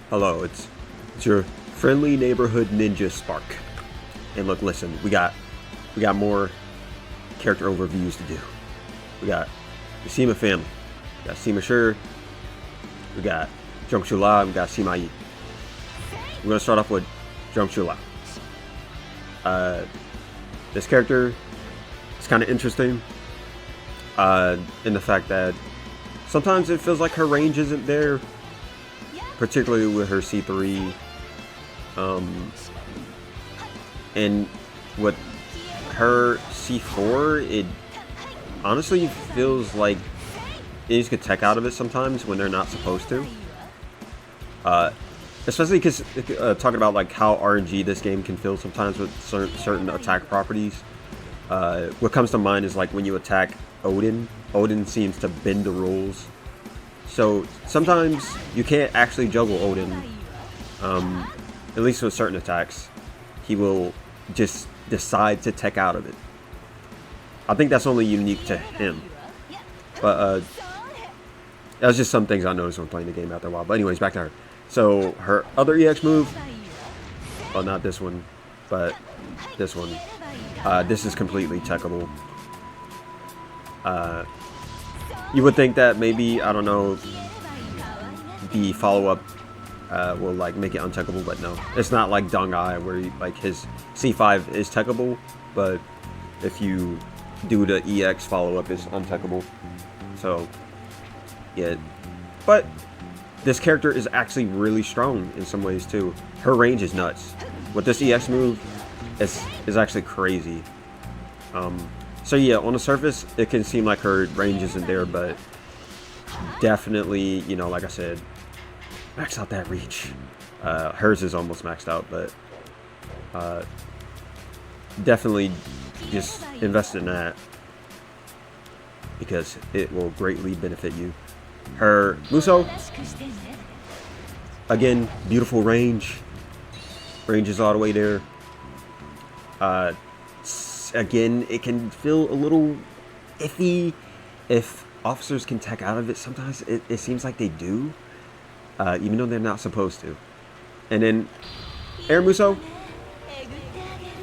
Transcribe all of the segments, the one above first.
Hello, it's your friendly neighborhood ninja Spark. And look, listen, we got more character overviews to do. We got the Sima family. We got Sima Sure. We got Chunhua. We got Sima Yi. We're gonna start off with Chunhua. This character is kind of interesting in the fact that sometimes it feels like her range isn't there, particularly with her C3, and with her C4, it honestly feels like enemies could tech out of it sometimes when they're not supposed to. Especially because talking about like how RNG this game can feel sometimes with certain attack properties. What comes to mind is like when you attack Odin. Odin seems to bend the rules. So sometimes you can't actually juggle Odin, at least with certain attacks. He will just decide to tech out of it. I think that's only unique to him. But that was just some things I noticed when playing the game after a while. But anyways, back to her. So her other EX move, well, not this one, but this one. This is completely techable. You would think that maybe, I don't know, the follow-up will like make it untechable, but no. It's not like Zhang where like his C5 is techable, but if you do the EX follow-up, it's untechable. So yeah, but this character is actually really strong in some ways too. Her range is nuts. With this EX move, is actually crazy. So yeah, on the surface, it can seem like her range isn't there, but definitely, you know, like I said, max out that reach. Hers is almost maxed out, but definitely just invest in that because it will greatly benefit you. Her Musou, again, beautiful range. Range is all the way there. Again, it can feel a little iffy if officers can tech out of it. Sometimes it seems like they do, even though they're not supposed to. And then Air Musou,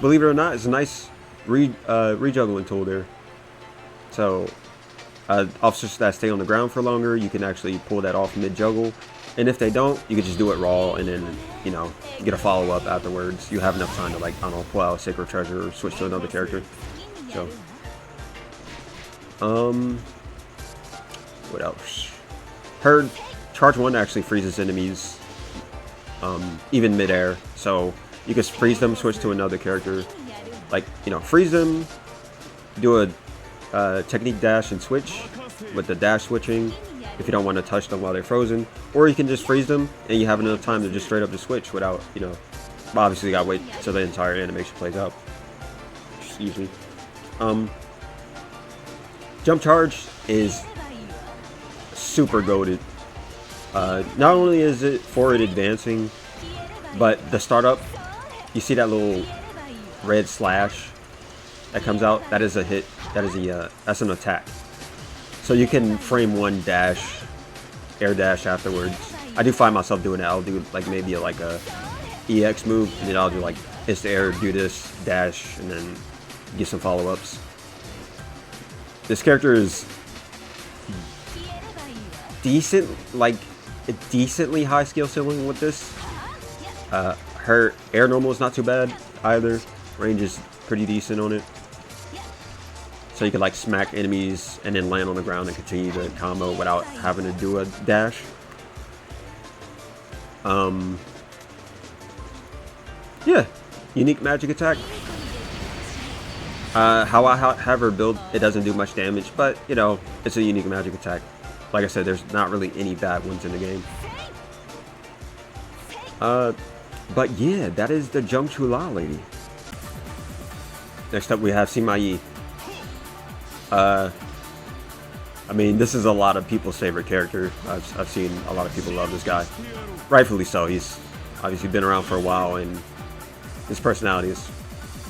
believe it or not, is a nice rejuggling tool there. So officers that stay on the ground for longer, you can actually pull that off mid-juggle. And if they don't, you can just do it raw and then, you know, get a follow-up afterwards. You have enough time to, like, I don't know, pull out a Sacred Treasure or switch to another character. So, what else? Her Charge 1 actually freezes enemies, even mid-air. So, you can freeze them, switch to another character. Like, you know, freeze them, do a technique dash and switch with the dash switching if you don't want to touch them while they're frozen, or you can just freeze them and you have enough time to just straight up just switch without, you know, obviously you gotta wait till the entire animation plays out. Excuse me. Jump charge is super goated. Not only is it forward advancing, but the startup, you see that little red slash that comes out, that is a hit. That is that's an attack. So you can frame one dash, air dash afterwards. I do find myself doing that. I'll do like maybe a EX move, and then I'll do like it's air, do this dash, and then get some follow-ups. This character is decent, like a decently high skill ceiling with this. Her air normal is not too bad either. Range is pretty decent on it. So you can like smack enemies and then land on the ground and continue to combo without having to do a dash. Yeah, unique magic attack. How I have her build, it doesn't do much damage, but you know, it's a unique magic attack. Like I said, there's not really any bad ones in the game. But yeah, that is the Chunhua lady. Next up we have Sima Yi. I mean, this is a lot of people's favorite character. I've seen a lot of people love this guy. Rightfully so. He's obviously been around for a while, and his personality is,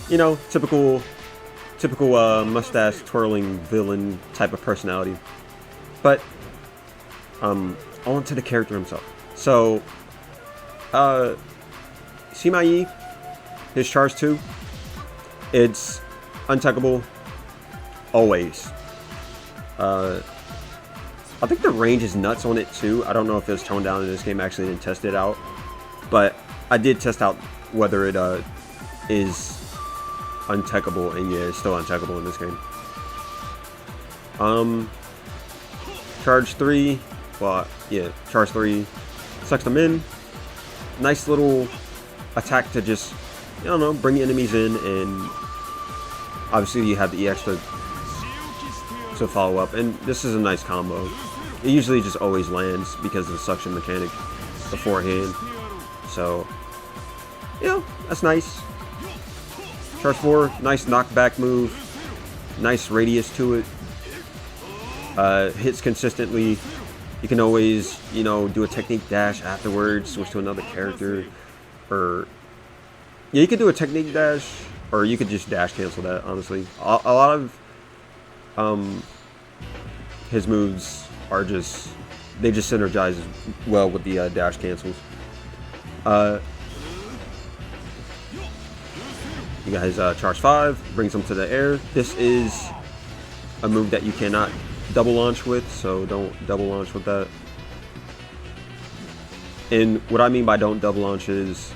you know, typical mustache twirling villain type of personality. But on to the character himself. So Sima, his charge 2, it's untechable always. I think the range is nuts on it too. I don't know if it was toned down in this game. I actually didn't test it out, but I did test out whether it is untechable, and yeah, it's still untechable in this game. Charge 3, well, yeah, charge 3, sucks them in. Nice little attack to just, I don't know, bring enemies in, and obviously you have the EX to follow up, and this is a nice combo. It usually just always lands because of the suction mechanic beforehand, so, you know, that's nice. Charge 4, nice knockback move, nice radius to it, hits consistently. You can always, you know, do a technique dash afterwards, switch to another character, or, yeah, you could do a technique dash, or you could just dash cancel that, honestly. A lot of, his moves are just, they just synergize well with the dash cancels. You guys charge 5, brings them to the air. This is a move that you cannot double launch with, so don't double launch with that. And what I mean by don't double launch is,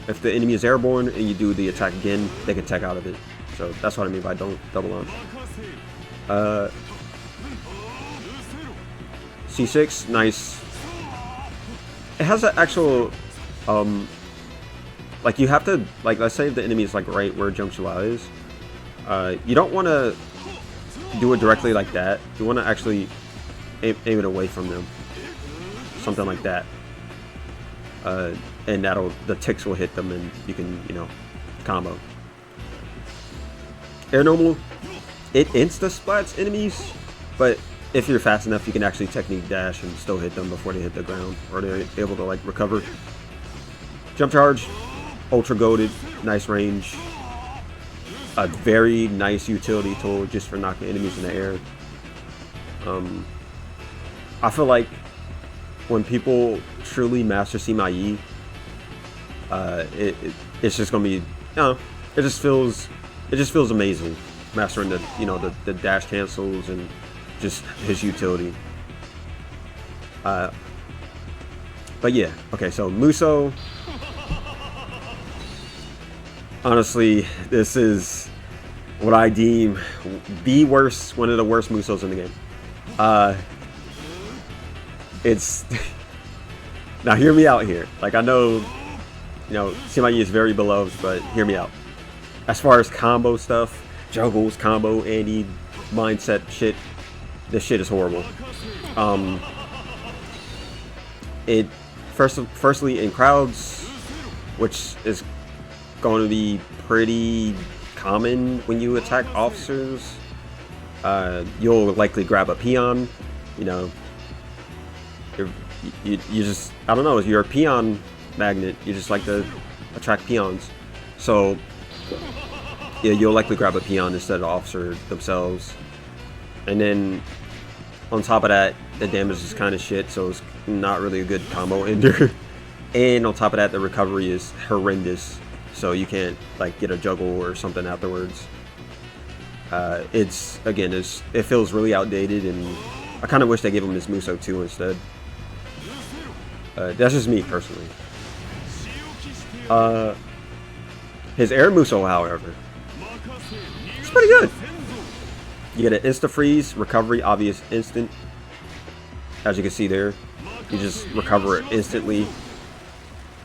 if the enemy is airborne and you do the attack again, they can tech out of it. So that's what I mean by don't double launch. C6, nice. It has an actual, like you have to, like let's say the enemy is like right where Chunhua is. You don't want to do it directly like that. You want to actually aim it away from them. Something like that. And the ticks will hit them and you can, you know, combo. Air normal, it insta splats enemies, but if you're fast enough, you can actually technique dash and still hit them before they hit the ground, or they're able to like recover. Jump charge, ultra goated, nice range. A very nice utility tool just for knocking enemies in the air. I feel like when people truly master Sima Yi, it's just gonna be, you know, it just feels amazing mastering the, you know, the dash cancels and just his utility. But yeah, okay, so Musou. Honestly, this is what I deem the worst, one of the worst Musous in the game. It's now hear me out here. Like I know, you know, Sima Yi is very beloved, but hear me out. As far as combo stuff, juggles, combo, Andy, mindset shit, this shit is horrible. It firstly in crowds, which is going to be pretty common when you attack officers. You'll likely grab a peon, you know. You just, I don't know, you're a peon magnet. You just like to attract peons. So yeah, you'll likely grab a peon instead of the officer themselves. And then on top of that, the damage is kind of shit, so it's not really a good combo ender. And on top of that, the recovery is horrendous, so you can't like get a juggle or something afterwards. It's again, it feels really outdated, and I kind of wish they gave him this Musou 2 instead. That's just me personally. His air Musou, however, it's pretty good. You get an insta freeze, recovery, obvious instant. As you can see there, you just recover it instantly,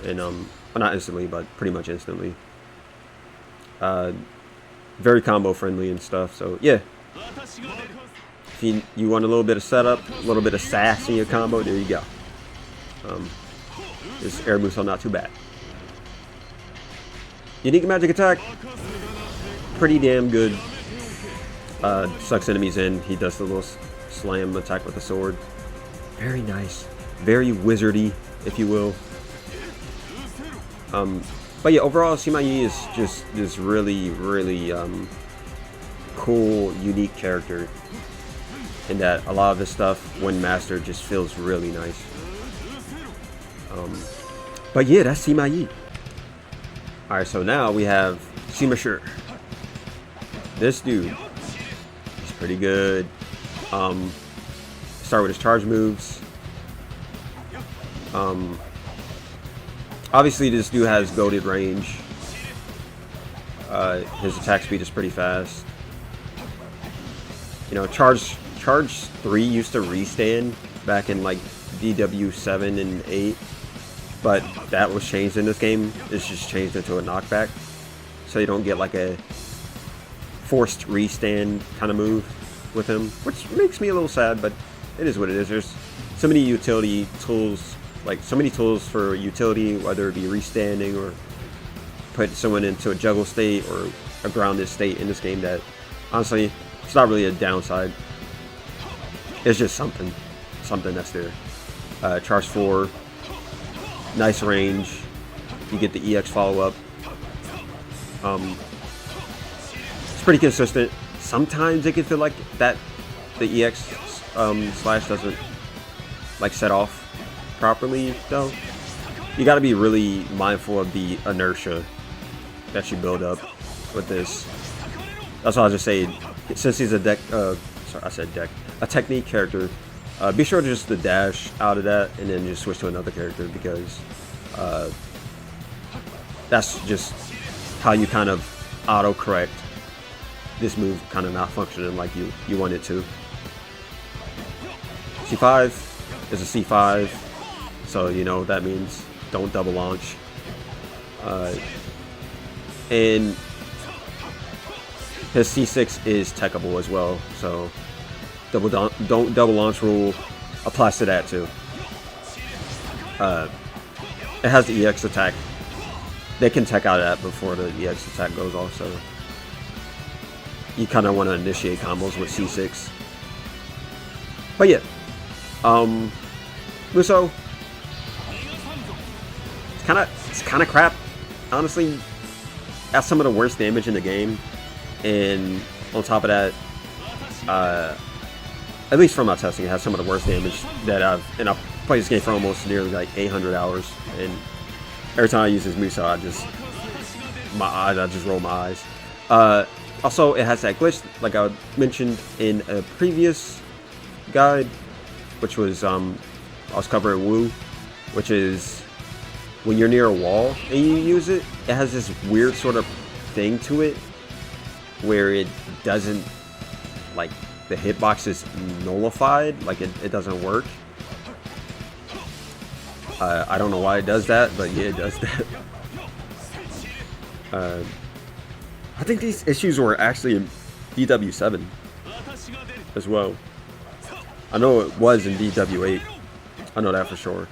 and well, not instantly, but pretty much instantly. Very combo friendly and stuff. So yeah, if you want a little bit of setup, a little bit of sass in your combo, there you go. This air Musou not too bad. Unique magic attack, pretty damn good. Sucks enemies in. He does the little slam attack with the sword. Very nice, very wizardy, if you will. But yeah, overall, Sima Yi is just this really, really cool, unique character, in that a lot of his stuff, when mastered, just feels really nice. But yeah, that's Sima Yi. Alright, so now we have Sima Sure. This dude is pretty good. Start with his charge moves. Obviously this dude has goated range. His attack speed is pretty fast. You know, charge 3 used to restand back in like DW 7 and 8, but that was changed in this game. It's just changed into a knockback, so you don't get like a forced restand kind of move with him, which makes me a little sad, but it is what it is. There's so many utility tools, like so many tools for utility, whether it be restanding or put someone into a juggle state or a grounded state in this game, that honestly it's not really a downside. It's just something that's there. Charge 4, nice range. You get the EX follow up. It's pretty consistent. Sometimes it can feel like that the EX slash doesn't like set off properly though. You got to be really mindful of the inertia that you build up with this. That's what I was just saying. Since he's a a technique character, be sure to just dash out of that and then just switch to another character, because that's just how you kind of auto-correct this move kind of not functioning like you want it to. C5 is a C5, so you know that means don't double launch. And his C6 is techable as well, so don't double launch rule applies to that too. It has the EX attack. They can tech out of that before the EX attack goes off, so you kind of want to initiate combos with C6. But yeah, Musou, it's kind of crap, honestly. Has some of the worst damage in the game, and on top of that, at least from my testing, it has some of the worst damage that I've played this game for almost nearly like 800 hours, and every time I use this Musou, I just roll my eyes. Also, it has that glitch, like I mentioned in a previous guide, which was I was covering Wu, which is when you're near a wall and you use it, it has this weird sort of thing to it where it doesn't, like, the hitbox is nullified, like it doesn't work. I don't know why it does that, but yeah, it does that. I think these issues were actually in DW7 as well. I know it was in DW8. I know that for sure.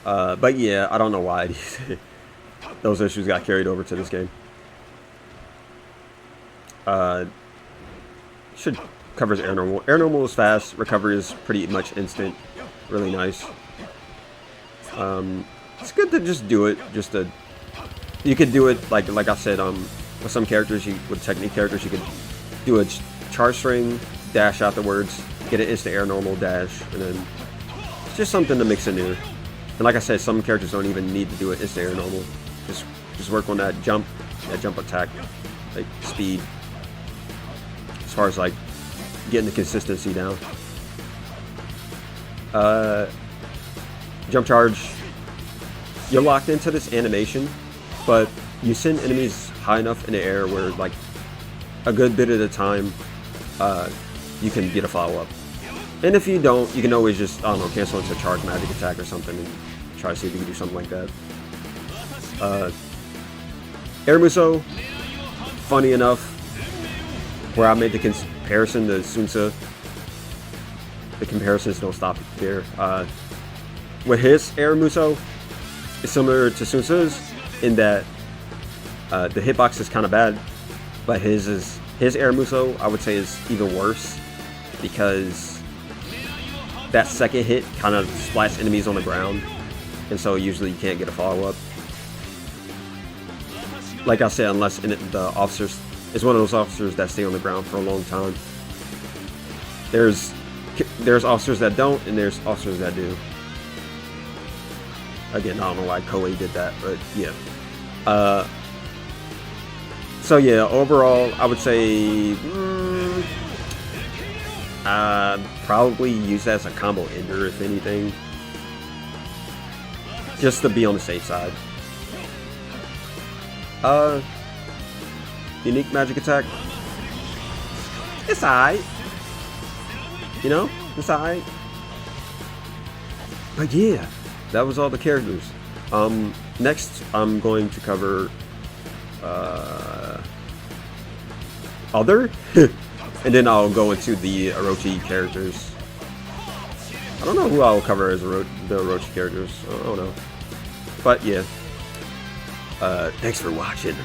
But yeah, I don't know why those issues got carried over to this game. Should covers air normal. Air normal is fast. Recovery is pretty much instant. Really nice. It's good to just do it. You could do it like I said. With some characters, with technique characters, you could do a charge string, dash afterwards, get an instant air normal dash, and then it's just something to mix in there. And like I said, some characters don't even need to do it instant air normal. Just work on that jump attack, like speed. As far as like getting the consistency down. Jump charge. You're locked into this animation, but you send enemies high enough in the air where like a good bit of the time you can get a follow-up. And if you don't, you can always just, I don't know, cancel into a charge magic attack or something and try to see if you can do something like that. Air Musou, funny enough, where I made the comparison to Sunsa, the comparisons don't stop there. With his Air Musou, it's similar to Sunsa's in that the hitbox is kind of bad, but his Air Musou, I would say, is even worse because that second hit kind of splats enemies on the ground, and so usually you can't get a follow-up. Like I said, unless the officers is one of those officers that stay on the ground for a long time. There's officers that don't, and there's officers that do. Again, I don't know why Koei did that, but yeah. So yeah, overall, I would say probably use that as a combo ender, if anything, just to be on the safe side. Unique magic attack. It's alright. You know, it's alright. But yeah, that was all the characters. Next, I'm going to cover other, and then I'll go into the Orochi characters. I don't know who I'll cover as the Orochi characters. I don't know. But yeah, thanks for watching.